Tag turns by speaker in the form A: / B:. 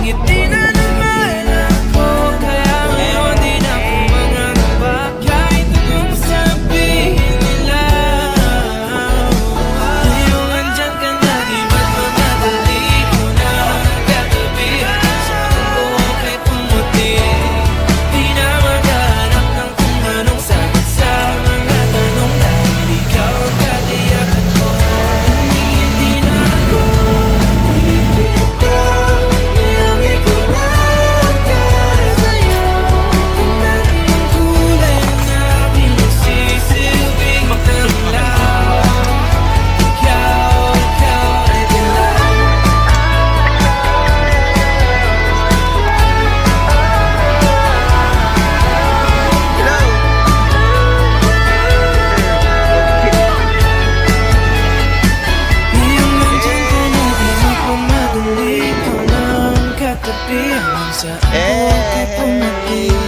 A: ngiti na naman ako. Kaya ngayon di na ako mangangamba kahit anong sabihin nila. Ngayong andyan ka na, di ba't mamadali ko na katabihan sa buong kahit pumuti. Di na maghanap ng kung anong sagot sa mga tanong dahil ikaw ang katiyakan ko. Hindi na ako iyangi ko lang para sa'yo. Kung natin ang kulay na pinagsisilbing magkalaw. Ikaw ay dilaw. Iyong nandyan ka na, di magmamadali ko lang katabi hanggang sa ako ay pumati.